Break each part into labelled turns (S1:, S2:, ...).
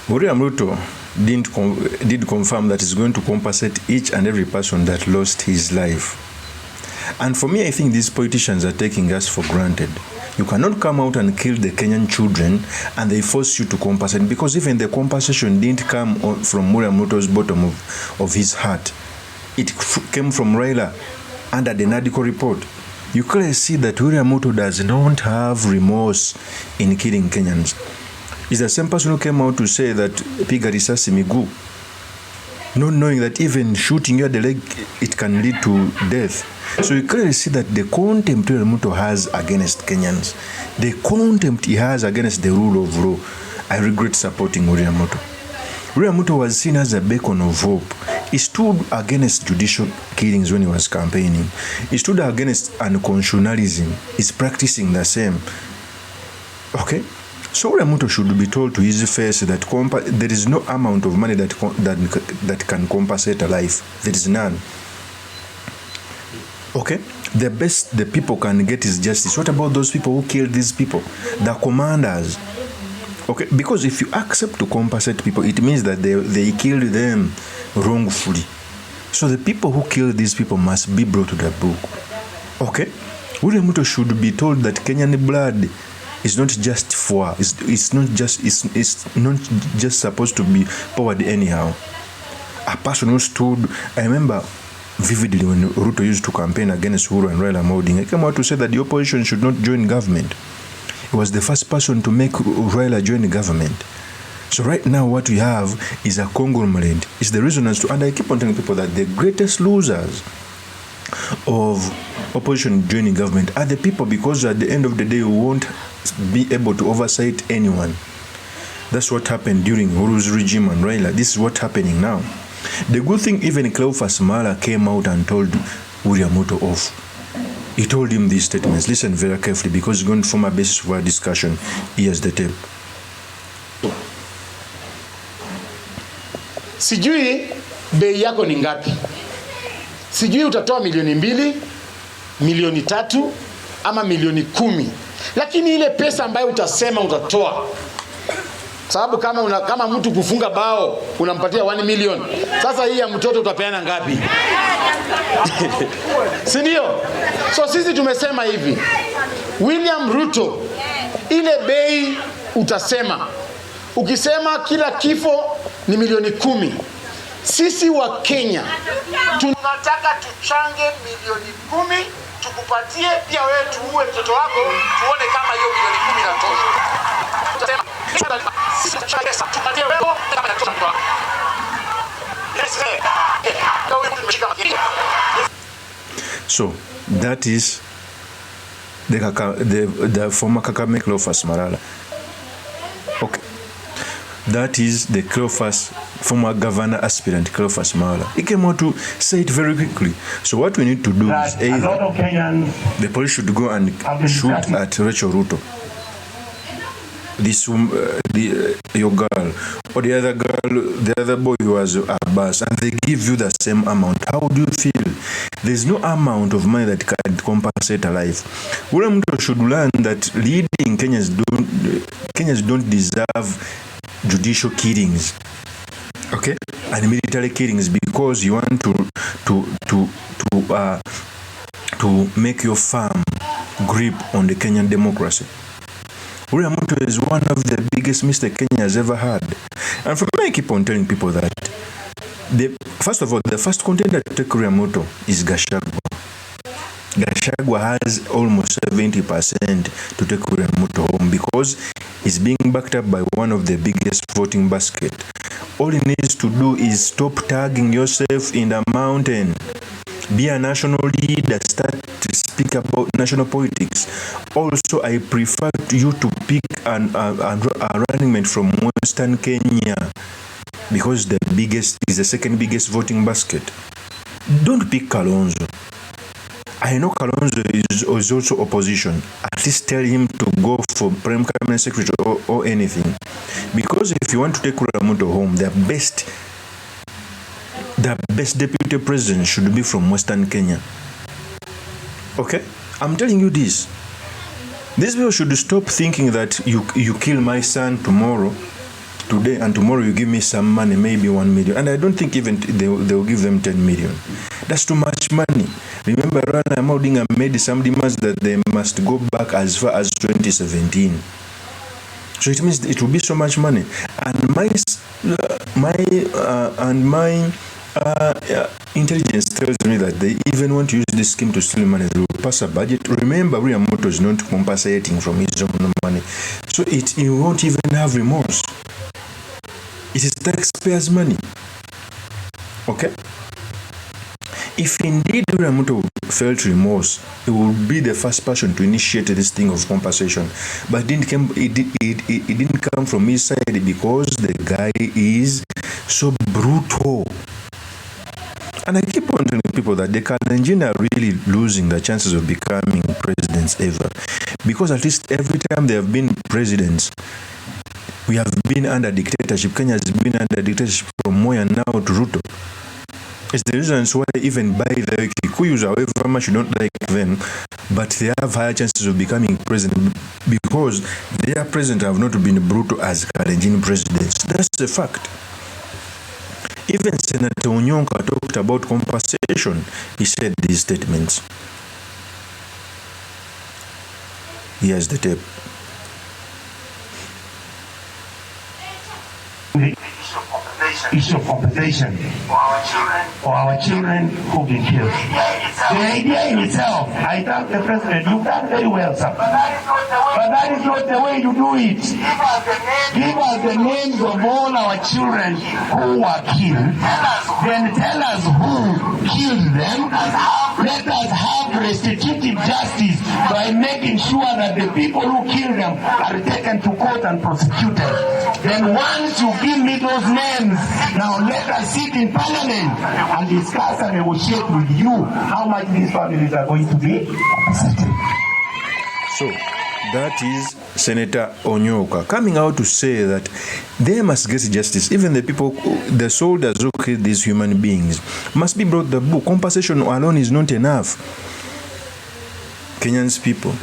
S1: William RUTO did confirm that he's going to compensate each and every person that lost his life. And for me, I think these politicians are taking us for granted. You cannot come out and kill the Kenyan children and they force you to compensate, because even the compensation didn't come from William RUTO's bottom of his heart. It came from Raila under the NADCO report. You clearly see that William RUTO does not have remorse in killing Kenyans. He's the same person who came out to say that piga risasi miguu, not knowing that even shooting you at the leg, it can lead to death. So you clearly see that the contempt William RUTO has against Kenyans, the contempt he has against the rule of law. I regret supporting William RUTO. William RUTO was seen as a beacon of hope. He stood against judicial killings when he was campaigning. He stood against unconstitutionalism. He's practicing the same. Okay? So William RUTO should be told to his face that there is no amount of money that can compensate a life. There is none. Okay? The best the people can get is justice. What about those people who killed these people? The commanders. Okay? Because if you accept to compensate people, it means that they killed them wrongfully. So the people who killed these people must be brought to the book. Okay? William RUTO should be told that Kenyan blood is not just it's not just supposed to be poured anyhow. A person who stood, I remember vividly when RUTO used to campaign against Uhuru and Raila Odinga, he came out to say that the opposition should not join government. He was the first person to make Raila join the government. So right now what we have is a conglomerate. It's the reason as to, and I keep on telling people that the greatest losers of opposition joining government are the people, because at the end of the day we won't be able to oversight anyone. That's what happened during Uhuru's regime and Raila. This is what's happening now. The good thing, even Cleophas Malala came out and told William RUTO off. He told him these statements. Listen very carefully, because it's going to form a basis for our discussion. Here's the tape.
S2: Sijui bei yako ni ngapi. Sijui utatoa milioni 2, milioni 3 ama milioni 10. Lakini ile pesa ambayo utasema utatoa, sababu kama mtu kufunga bao unampatia 1 million, sasa hii ya mtoto utapeana ngapi? Si ndio? So sisi tumesema hivi, William RUTO, ile bei utasema, ukisema kila kifo ni milioni 10, sisi wa Kenya tunataka tuchange milioni 10 tukupatie, pia wewe tuue mtoto wako, tuone kama hiyo milioni 10 inatosha.
S1: So that is the former Kakame Cleophas Malala. Okay. That is the former governor aspirant Cleophas Malala. He came out to say it very quickly. So what we need to do is either the police should go and shoot at Rachel RUTO, your girl, or the other boy who was a bus, and they give you the same amount. How do you feel? There's no amount of money that can compensate a life. William RUTO should learn that leading Kenyans don't deserve judicial killings, okay, and military killings, because you want to make your firm grip on the Kenyan democracy. William RUTO is one of the biggest mistakes Kenya has ever had. And for me, I keep on telling people that first of all, the first contender to take William RUTO is Gachagua. Gachagua has almost 70% to take William RUTO home, because he's being backed up by one of the biggest voting basket. All he needs to do is stop tagging yourself in the mountain. Be a national leader. Start to speak about national politics. Also, I prefer you to pick a running mate from Western Kenya, because the biggest is the second biggest voting basket. Don't pick Kalonzo. I know Kalonzo is also opposition. At least tell him to go for Prime Cabinet Secretary or anything. Because if you want to take William RUTO home, the best deputy president should be from Western Kenya. Okay? I'm telling you this. These people should stop thinking that you kill my son tomorrow today and tomorrow you give me some money, maybe 1 million, and I don't think even they will give them 10 million. That's too much money. Remember, Rana Odinga made some demands that they must go back as far as 2017. So it means it will be so much money. And my intelligence tells me that they even want to use this scheme to steal money. They will pass a budget. Remember, William Ruto is not compensating from his own money. So he won't even have remorse. It is taxpayers' money. Okay? If indeed William Ruto felt remorse, he would be the first person to initiate this thing of compensation. But it didn't come from his side because the guy is so brutal. And I keep on telling people that the Kalenjin are really losing the chances of becoming presidents ever. Because at least every time they have been presidents, we have been under dictatorship. Kenya has been under dictatorship from Moi and now to Ruto. It's the reasons why even by the Kikuyus, however much you don't like them, but they have higher chances of becoming president because their president have not been brutal as Kalenjin presidents. That's a fact. Even Senator Onyonka talked about compensation. He said these statements. Here's the tape.
S3: Issue of compensation for our children who've been killed. The idea in itself, I thank the president, you've done very well, sir. But that is not the way you do it. Give us the names of all our children who were killed. Then tell us who killed them. Let us have restitutive justice by making sure that the people who killed them are taken to court and prosecuted. Then once you give me those names, now let us sit in parliament and discuss and negotiate with you how much these families are going to be compensated.
S1: So that is Senator Onyonka coming out to say that they must get justice. Even the people, the soldiers who killed these human beings must be brought the book. Compensation alone is not enough. Kenyans people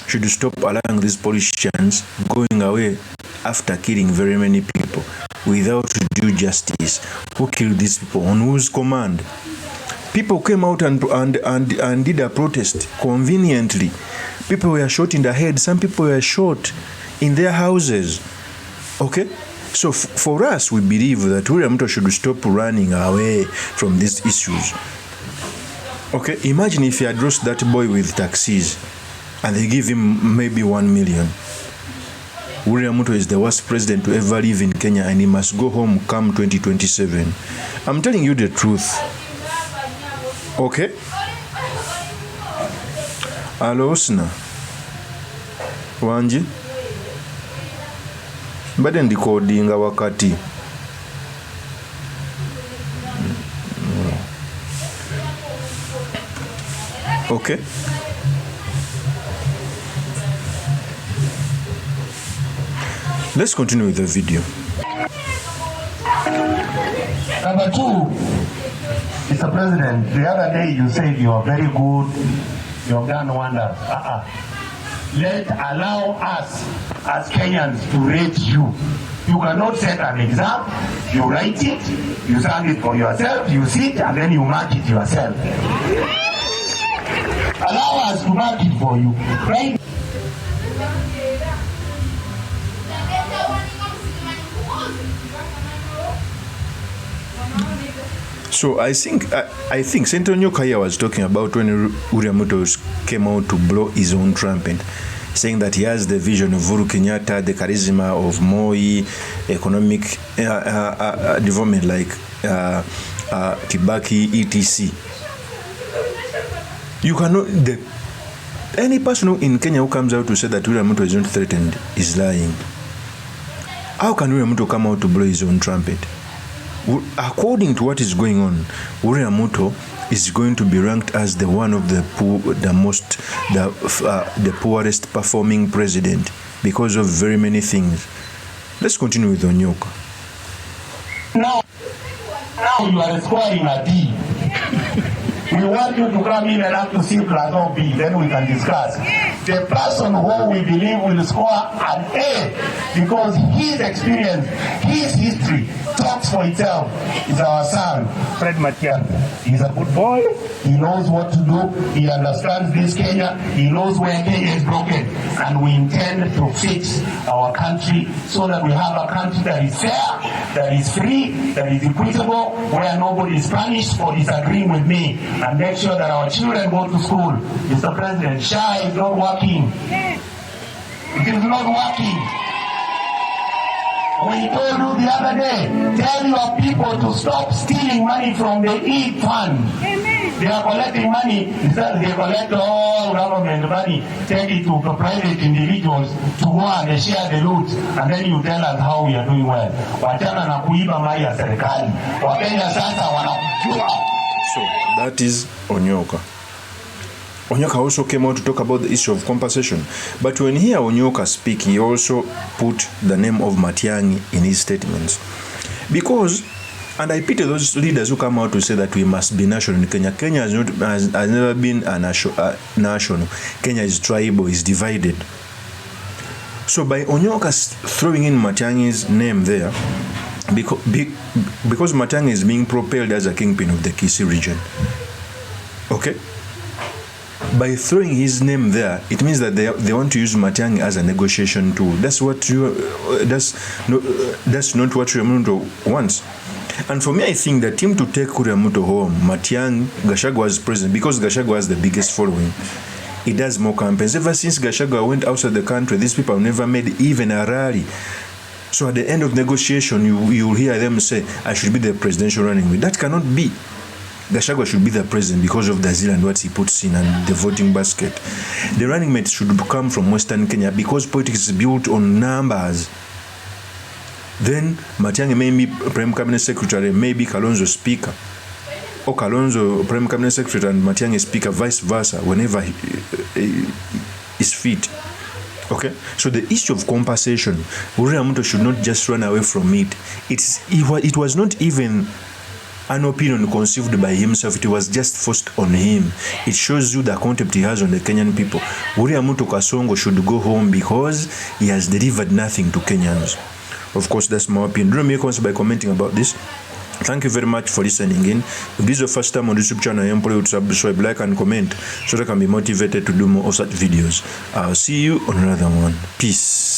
S1: should stop allowing these politicians going away after killing very many people without due justice. Who killed these people? On whose command? People came out and did a protest conveniently. People were shot in the head. Some people were shot in their houses. Okay? So for us, we believe that William Ruto should stop running away from these issues. Okay? Imagine if he had lost that boy with taxis and they give him maybe 1 million. William Ruto is the worst president to ever live in Kenya and he must go home come 2027. I'm telling you the truth. Okay? Hello, Sna. Wanji? Bade ndikodinga wakati. Okay? Let's continue with the video.
S3: Number two, Mr. President, the other day you said you are very good, you have done wonders. Allow us as Kenyans to rate you. You cannot set an exam, you write it, you stand it for yourself, you sit and then you mark it yourself. Allow us to mark it for you, right?
S1: So I think Senator Onyonka was talking about when William Ruto came out to blow his own trumpet, saying that he has the vision of Uhuru Kenyatta, the charisma of Moi, economic development like Kibaki, etc. You cannot. Any person in Kenya who comes out to say that William Ruto is not threatened is lying. How can William Ruto come out to blow his own trumpet? According to what is going on, William Ruto is going to be ranked as the one of the poorest performing president because of very many things. Let's continue with Onyonka.
S3: Now you are scoring a D. We want you to come in and have to see plus or B, then we can discuss. The person who we believe will score an A because his experience, his history talks for itself is our son, Fred Matiang'i. He's a good boy. He knows what to do. He understands this Kenya. He knows where Kenya is broken. And we intend to fix our country so that we have a country that is fair, that is free, that is equitable, where nobody is punished for disagreeing with me, and make sure that our children go to school. Mr. President, SHA is not working. It is not working. We told you the other day, tell your people to stop stealing money from the E fund. Amen. They are collecting money, instead they collect all government money, take it to private individuals to go and share the loot, and then you tell us how we are doing well. Wachana na kuiba mali ya serikali. Wakenya sasa wanakujua.
S1: So that is Onyoka. Onyoka also came out to talk about the issue of compensation. But when he heard Onyoka speak, he also put the name of Matiang'i in his statements. Because, and I pity those leaders who come out to say that we must be national in Kenya. Kenya has never been a national. Kenya is tribal, is divided. So by Onyoka throwing in Matiang'i's name there, because Matiang'i is being propelled as a kingpin of the Kisii region, okay? By throwing his name there, it means that they want to use Matiang'i as a negotiation tool. That's not what Ruto wants. And for me, I think the team to take Ruto home, Matiang'i, Gachagua as president, because Gachagua has the biggest following. It does more campaigns. Ever since Gachagua went outside the country, these people have never made even a rally. So at the end of negotiation, you will hear them say, I should be the presidential running mate. That cannot be. Gachagua should be the president because of the zeal and what he puts in and the voting basket. The running mate should come from Western Kenya because politics is built on numbers. Then Matiang'i may be Prime Cabinet Secretary, maybe Kalonzo Speaker. Or Kalonzo Prime Cabinet Secretary and Matiang'i Speaker, vice versa, whenever he is fit. Okay? So the issue of compensation, William Ruto should not just run away from it. It was not even an opinion conceived by himself, it was just forced on him. It shows you the contempt he has on the Kenyan people. William Ruto Kasongo should go home because he has delivered nothing to Kenyans. Of course, that's my opinion. Do make comments by commenting about this. Thank you very much for listening in. If this is your first time on this YouTube channel, I implore you to subscribe, like, and comment so that I can be motivated to do more of such videos. I'll see you on another one. Peace.